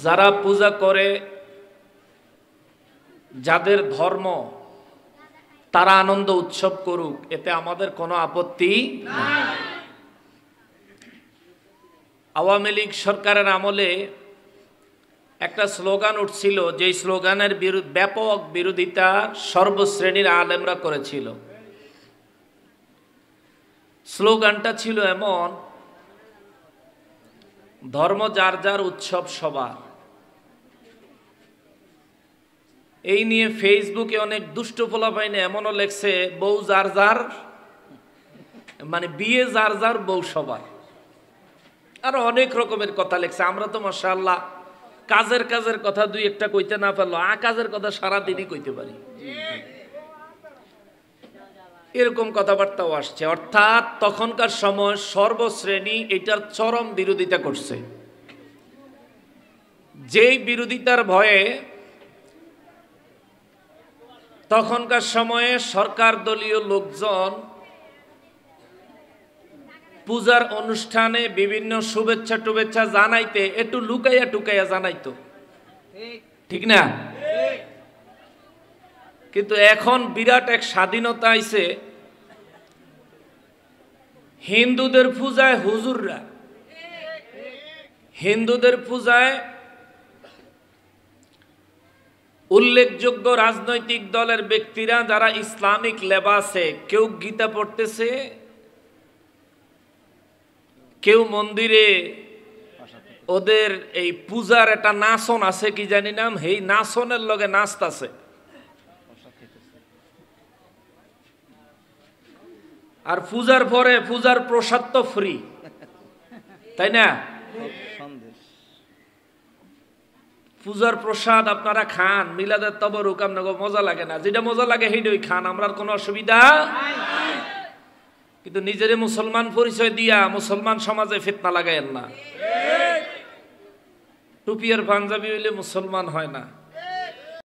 যারা পূজা করে, যাদের ধর্ম, তারা আনন্দ উৎসব করুক, এতে আমাদের কোনো আপত্তি নাই। আওয়ামী লীগ সরকারের আমলে একটা স্লোগান উঠছিল, যে স্লোগানের ব্যাপক বিরোধিতা সর্বশ্রেণীর আলেমরা করেছিল। স্লোগানটা ছিল এমন, ধর্ম যার যার, উৎসব সবার। এই নিয়ে ফেসবুকে অনেক দুষ্ট পোলাপাইনে এমনও লেখছে, বউ যার যার, মানে বিয়ে যার যার, বউ সবার। আর অনেক রকমের কথা লেখছে। আমরা তো মাশাআল্লাহ কাজের কথা দুই একটা কইতে না পারলো, কাজের কথা সারাদিনই কইতে পারি। এরকম কথাবার্তাও আসছে। অর্থাৎ তখনকার সময় সর্বশ্রেণী এটার চরম বিরোধিতা করছে। যেই বিরোধিতার ভয়ে তখনকার সময়ে সরকার দলীয় লোকজন পূজার অনুষ্ঠানে বিভিন্ন শুভেচ্ছা টুভেচ্ছা জানাইতে একটু লুকাইয়া টুকাইয়া জানাইতো, ঠিক না? কিন্তু এখন বিরাট এক স্বাধীনতা আইছে। হিন্দুদের পূজায় হুজুররা, হিন্দুদের পূজায় উল্লেখযোগ্য রাজনৈতিক দলের ব্যক্তিরা যারা ইসলামিক লেবাসে, কেউ গীতা পড়তেছে, কেউ মন্দিরে ওদের এই পূজার একটা নাচন আছে, কি জানি নাম, এই নাচনের লগে নাচতাছে। আর পূজার পরে পূজার প্রসাদ তো ফ্রি, তাই না? পূজার প্রসাদ আপনারা খান, মিলাদের তবরুক, আপনাকে মজা লাগে না? যেটা মজা লাগে সেইটাই খান, আমরা কোনো অসুবিধা। কিন্তু নিজেরে মুসলমান পরিচয় দিয়া মুসলমান সমাজে ফিতনা লাগায়েন না। টুপি আর পাঞ্জাবি হইলে মুসলমান হয় না।